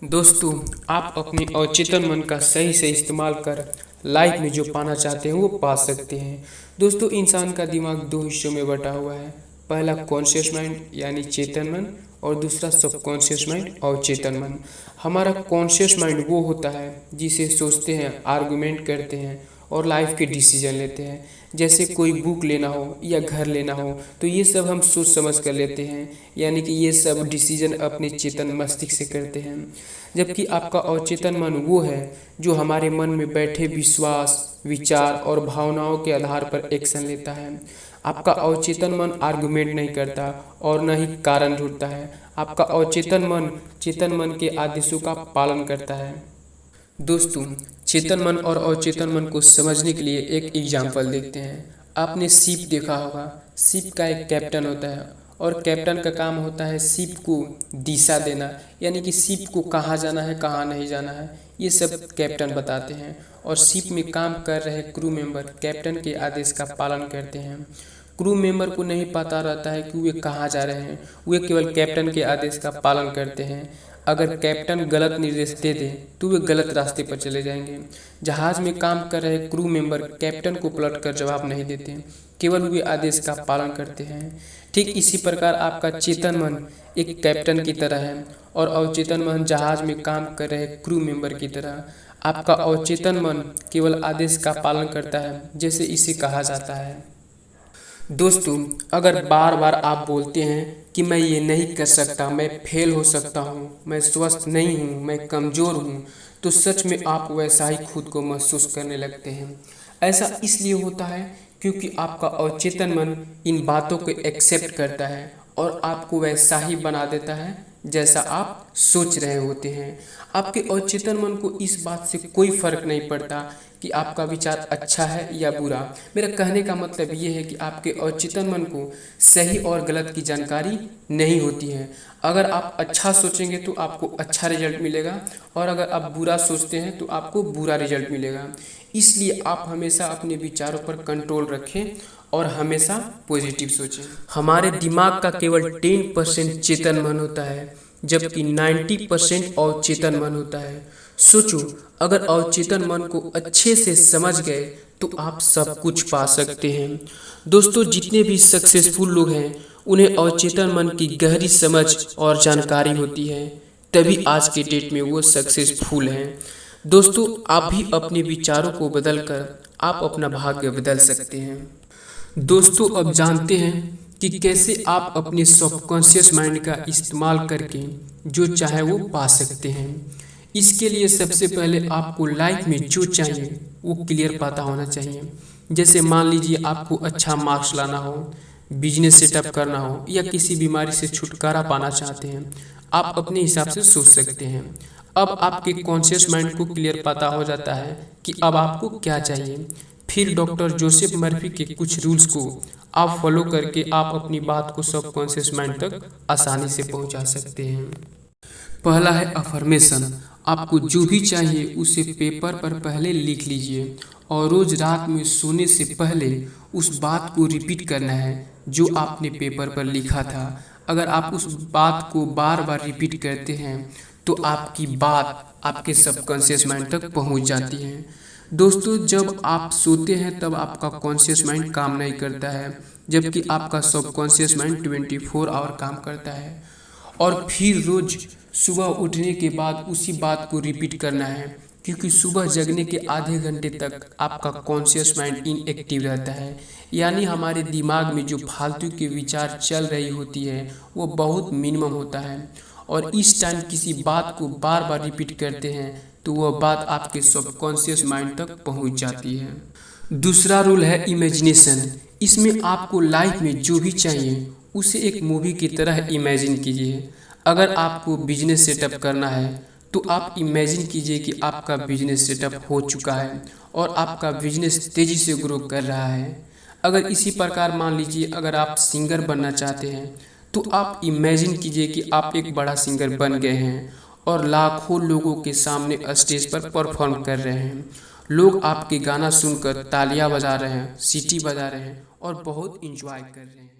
दोस्तों, आप अपने अवचेतन मन का सही से इस्तेमाल कर लाइफ में जो पाना चाहते हैं वो पा सकते हैं। दोस्तों, इंसान का दिमाग दो हिस्सों में बटा हुआ है। पहला कॉन्शियस माइंड यानी चेतन मन और दूसरा सबकॉन्शियस माइंड अवचेतन मन। हमारा कॉन्शियस माइंड वो होता है जिसे सोचते हैं, आर्गुमेंट करते हैं और लाइफ के डिसीजन लेते हैं। जैसे कोई बुक लेना हो या घर लेना हो तो ये सब हम सोच समझ कर लेते हैं, यानी कि ये सब डिसीजन अपने चेतन मस्तिष्क से करते हैं। जबकि आपका अवचेतन मन वो है जो हमारे मन में बैठे विश्वास, विचार और भावनाओं के आधार पर एक्शन लेता है। आपका अवचेतन मन आर्गुमेंट नहीं करता और न ही कारण ढूंढता है। आपका अवचेतन मन चेतन मन के आदेशों का पालन करता है। दोस्तों, चेतन मन और अवचेतन मन को समझने के लिए एक एग्जाम्पल देखते हैं। आपने शिप देखा होगा। शिप का एक कैप्टन होता है और कैप्टन का काम होता है शिप को दिशा देना, यानी कि शिप को कहाँ जाना है, कहाँ नहीं जाना है, ये सब कैप्टन बताते हैं। और शिप में काम कर रहे क्रू मेंबर कैप्टन के आदेश का पालन करते हैं। क्रू मेंबर को नहीं पता रहता है कि वे कहाँ जा रहे हैं, वे केवल कैप्टन के आदेश का पालन करते हैं। अगर कैप्टन गलत निर्देश दे दे तो वे गलत रास्ते पर चले जाएंगे। जहाज में काम कर रहे क्रू मेंबर कैप्टन को पलट कर जवाब नहीं देते, केवल वे आदेश का पालन करते हैं। ठीक इसी प्रकार आपका चेतन मन एक कैप्टन की तरह है और अवचेतन मन जहाज में काम कर रहे क्रू मेंबर की तरह। आपका अवचेतन मन केवल आदेश का पालन करता है, जैसे इसे कहा जाता है। दोस्तों, अगर बार बार आप बोलते हैं कि मैं ये नहीं कर सकता, मैं फेल हो सकता हूँ, मैं स्वस्थ नहीं हूँ, मैं कमज़ोर हूँ, तो सच में आप वैसा ही खुद को महसूस करने लगते हैं। ऐसा इसलिए होता है क्योंकि आपका अवचेतन मन इन बातों को एक्सेप्ट करता है और आपको वैसा ही बना देता है जैसा आप सोच रहे होते हैं। आपके अवचेतन मन को इस बात से कोई फर्क नहीं पड़ता कि आपका विचार अच्छा है या बुरा। मेरा कहने का मतलब ये है कि आपके अवचेतन मन को सही और गलत की जानकारी नहीं होती है। अगर आप अच्छा सोचेंगे तो आपको अच्छा रिजल्ट मिलेगा और अगर आप बुरा सोचते हैं तो आपको बुरा रिजल्ट मिलेगा। इसलिए आप हमेशा अपने विचारों पर कंट्रोल रखें और हमेशा पॉजिटिव सोचें। हमारे दिमाग का केवल 10% चेतन मन होता है, जबकि 90% अवचेतन मन होता है। सोचो, अगर अवचेतन मन को अच्छे से समझ गए तो आप सब कुछ पा सकते हैं। दोस्तों, जितने भी सक्सेसफुल लोग हैं उन्हें अवचेतन मन की गहरी समझ और जानकारी होती है, तभी आज के डेट में वो सक्सेसफुल हैं। दोस्तों, आप भी अपने विचारों को बदलकर आप अपना भाग्य बदल सकते हैं। दोस्तों, अब जानते हैं कि कैसे आप अपने सबकॉन्शियस माइंड का इस्तेमाल करके जो चाहे वो पा सकते हैं। इसके लिए सबसे पहले आपको लाइफ में जो चाहिए वो क्लियर पता होना चाहिए। जैसे मान लीजिए आपको अच्छा मार्क्स लाना हो, बिजनेस सेटअप करना हो या किसी बीमारी से छुटकारा पाना चाहते हैं, आप अपने हिसाब से सोच सकते हैं। अब आपके कॉन्शियस माइंड को क्लियर पता हो जाता है कि अब आपको क्या चाहिए। फिर डॉक्टर जोसेफ मर्फी के कुछ रूल्स को आप फॉलो करके आप अपनी बात को सबकॉन्शियस माइंड तक आसानी से पहुंचा सकते हैं। पहला है अफर्मेशन। आपको जो भी चाहिए उसे पेपर पर पहले लिख लीजिए और रोज रात में सोने से पहले उस बात को रिपीट करना है जो आपने पेपर पर लिखा था। अगर आप उस बात को बार बार रिपीट करते हैं तो आपकी बात आपके सबकॉन्शियस माइंड तक पहुंच जाती है। दोस्तों, जब आप सोते हैं तब आपका कॉन्शियस माइंड काम नहीं करता है, जबकि आपका सबकॉन्शियस माइंड 24 आवर काम करता है। और फिर रोज सुबह उठने के बाद उसी बात को रिपीट करना है, क्योंकि सुबह जगने के आधे घंटे तक आपका कॉन्शियस माइंड इनएक्टिव रहता है, यानी हमारे दिमाग में जो फालतू के विचार चल रही होती है वो बहुत मिनिमम होता है। और इस टाइम किसी बात को बार बार रिपीट करते हैं तो वह बात आपके सबकॉन्शियस माइंड तक पहुंच जाती है। दूसरा रूल है इमेजिनेशन। इसमें आपको लाइफ में जो भी चाहिए उसे एक मूवी की तरह इमेजिन कीजिए। अगर आपको बिजनेस सेटअप करना है तो आप इमेजिन कीजिए कि आपका बिजनेस सेटअप हो चुका है और आपका बिजनेस तेज़ी से ग्रो कर रहा है। अगर इसी प्रकार मान लीजिए अगर आप सिंगर बनना चाहते हैं तो आप इमेजिन कीजिए कि आप एक बड़ा सिंगर बन गए हैं और लाखों लोगों के सामने स्टेज पर परफॉर्म कर रहे हैं। लोग आपके गाना सुनकर तालियां बजा रहे हैं, सीटी बजा रहे हैं और बहुत इंजॉय कर रहे हैं।